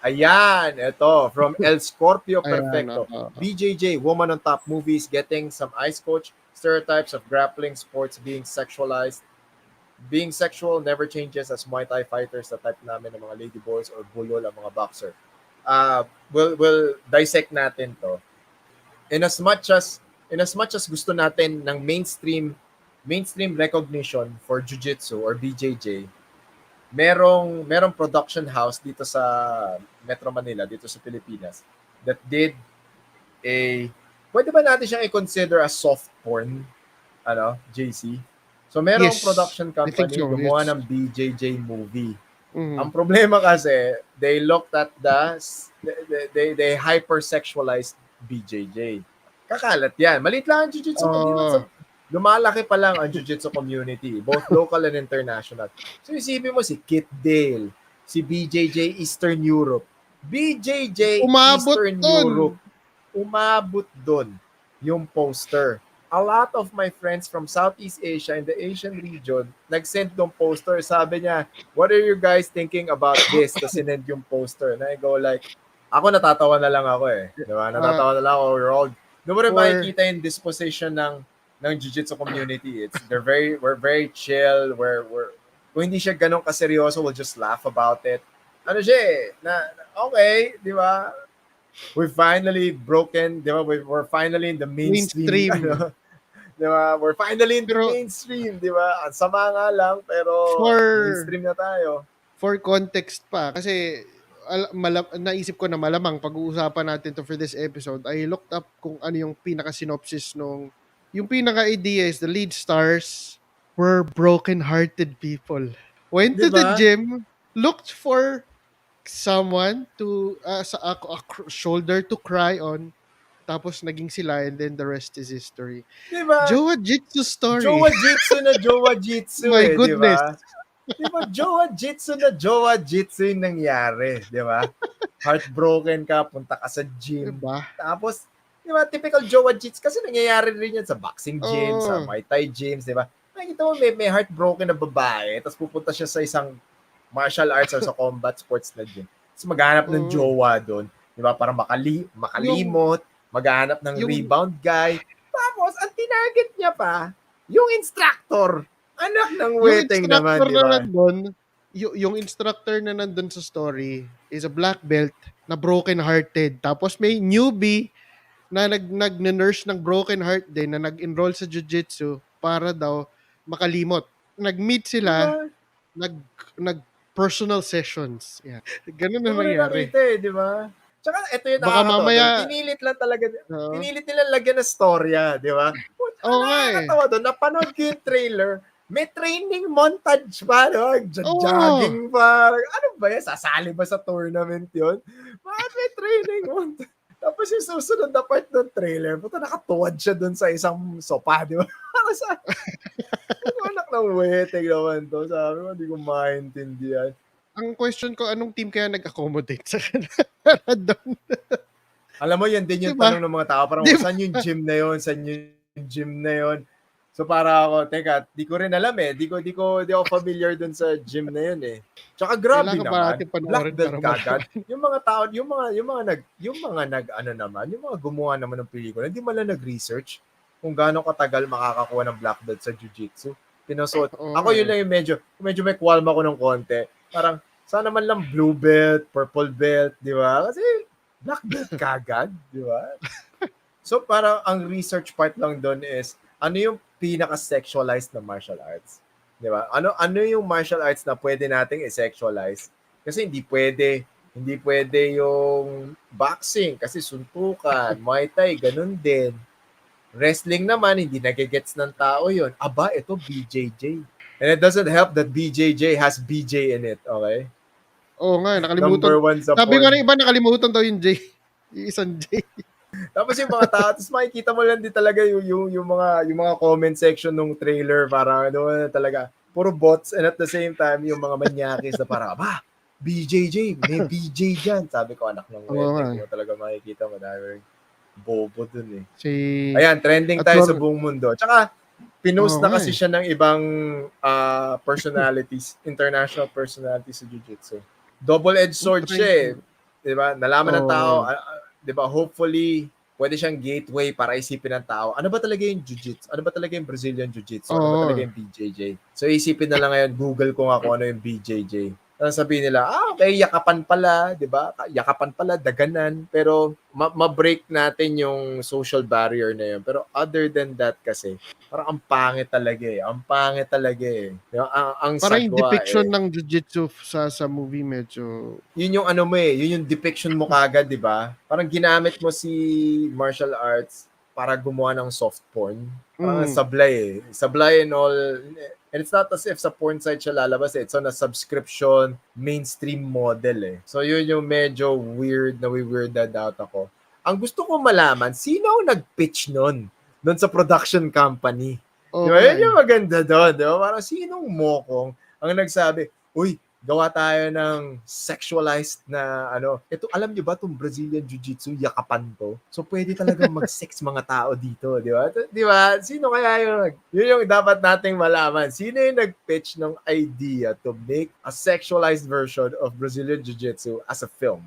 Ayan, ito, from El Scorpio Ayan, Perfecto. BJJ, Woman on Top Movies, getting some ice coach, stereotypes of grappling sports being sexualized. Being sexual never changes as Muay Thai fighters na type namin ng mga ladyboys or bulol ang mga boxer. We'll dissect natin to. In as much as gusto natin ng mainstream recognition for jiu-jitsu or BJJ, merong production house dito sa Metro Manila, dito sa Pilipinas, that did a, pwede ba natin siyang i-consider as soft porn, JC? So merong Yes, production I think company so, gumawa yes. ng BJJ movie. Mhm. Ang problema kasi, they looked at they hypersexualized BJJ. Kakalat yan. Maliit lang ang jiu-jitsu. Lumalaki pa lang ang jiu-jitsu community, both local and international. So isipin mo si Kit Dale, si BJJ Eastern Europe. BJJ Umabot Eastern dun. Europe. Umabot dun yung poster. A lot of my friends from Southeast Asia and the Asian region nag-send ng poster. Sabi niya, what are you guys thinking about this? Tapos sinend yung poster. And I go like, ako natatawa na lang ako eh. Diba? Natatawa na lang ako. Doon mo rin makikita yung disposition ng jiu-jitsu community. We're very chill. Kung hindi siya ganun kaseryoso, we'll just laugh about it. Ano siya eh, okay, di ba? We're finally broken, di ba? We're finally in the mainstream. Di ba? We're finally in the mainstream, di ba? Ang sama nga lang, pero mainstream na tayo. For context pa, kasi naisip ko na malamang pag-uusapan natin to for this episode, I looked up kung ano yung pinaka-synopsis yung pinaka-idea is the lead stars were broken-hearted people. Went to the gym, looked for someone to a shoulder to cry on, tapos naging sila, and then the rest is history. Diba? Jowa-jitsu story. Jowa-jitsu na jowa-jitsu My goodness. Diba? Jowa-jitsu na jowa-jitsu yung nangyari. Diba? Heartbroken ka, punta ka sa gym. Diba? Tapos, diba, typical jowa-jitsu kasi nangyayari rin yan sa boxing gym, sa Muay Thai gyms, diba? Nakikita mo, may heartbroken na babae, tapos pupunta siya sa isang martial arts or sa combat sports na gym. Tapos maghanap ng jowa doon, diba? Para makalimot, maghanap ng rebound guy. Tapos, ang tinarget niya pa, yung instructor. Anak ng weteng naman, di ba? Yung instructor na nandun sa story is a black belt na broken-hearted. Tapos may newbie na nag-nurse ng broken heart din na nag-enroll sa jiu-jitsu para daw makalimot. Nag-meet sila, nag-personal sessions. Yeah. Ganun na nangyari. Nakita eh, di ba? Tsaka ito yung nakakatawa. Pinilit lang talaga. Pinilit nila lagyan ng storya, di ba? Nakakatawa doon. Napanood ko yung trailer. May training montage pa, no? Jogging pa. Ano ba yan? Sasali ba sa tournament yun? Bakit may training montage? Tapos yung susunod na part ng trailer, puto nakatuwad siya doon sa isang sopa, di ba? Anak ng weteng naman to. Sabi ko, hindi ko maintindihan. Ang question ko, anong team kaya nag-accommodate sa doon? Alam mo, yan din yung tanong ng mga tao. Parang, saan yung gym na yun? Saan yung gym na yun? So para ako, teka, di ko rin alam eh. Di ako familiar dun sa gym na yun eh. Tsaka grabe naman, black belt kagad. Yung mga tao, yung mga gumawa naman ng pelikula, hindi man lang nag-research kung gaano katagal makakakuha ng black belt sa jiu-jitsu. Pinasuot. Ako yun lang yung medyo may qualm ako ng konti. Parang, sana man lang blue belt, purple belt, di ba? Kasi black belt kagad, di ba? So parang ang research part lang doon is, ano yung pinaka-sexualized na martial arts? Di ba? Ano yung martial arts na pwede nating i-sexualize? Kasi hindi pwede yung boxing kasi suntukan, Muay Thai, ganun din. Wrestling naman, hindi nagigets ng tao yun. Aba, ito BJJ. And it doesn't help that BJJ has BJ in it, okay? Oo nga, nakalimutan. Number one sa Sabi ko na iba, nakalimutan daw yung J. Yung isang J. Tapos yung mga tao, tapos makikita mo lang din talaga yung mga comment section ng trailer, parang talaga, puro bots, and at the same time, yung mga manyakis na parang, BJJ, may BJ dyan. Sabi ko, anak ng weteng, mo talaga makikita mo, dahil bobo dun eh. Ayan, trending tayo sa buong mundo. Tsaka, pinost na kasi siya ng ibang personalities, international personalities sa jiu-jitsu. double-edged sword Try siya eh. ko. 'Di ba? Nalaman ng tao, Oo. 'di ba? Hopefully, pwede siyang gateway para isipin ng tao, ano ba talaga yung jiu-jitsu? Ano ba talaga yung Brazilian Jiu-Jitsu? Ano ba talaga Oo. yung BJJ? So isipin na lang ngayon, Google ko nga kung ano yung BJJ. Tapos sabihin nila, okay, yakapan pala, 'di ba? Yakapan pala, daganan. Pero ma-break natin yung social barrier na yun. Pero other than that kasi, parang ang pangit talaga eh. Ang pangit talaga eh. Ang Parang yung sagwa depiction eh. ng jiu-jitsu sa movie medyo Yun yung ano mo eh, yun yung depiction mo kagad, di ba? Parang ginamit mo si martial arts para gumawa ng soft porn. Parang mm. sablay eh. Sablay and all. And it's not as if sa porn site siya lalabas eh. It's on a subscription mainstream model eh. So yun yung medyo weird, na-weirded out ako. Ang gusto ko malaman, sino ang nag-pitch nun? Doon sa production company. Di Oo ba? nga Yun eh. yung maganda doon. Di ba? Parang sinong mokong ang nagsabi, uy, gawa tayo ng sexualized na ano. Ito, alam niyo ba itong Brazilian Jiu-Jitsu, yakapan to? So, pwede talagang mag-sex mga tao dito, di ba? Di ba? Sino kaya yun yung dapat nating malaman. Sino yung nag-pitch ng idea to make a sexualized version of Brazilian Jiu-Jitsu as a film?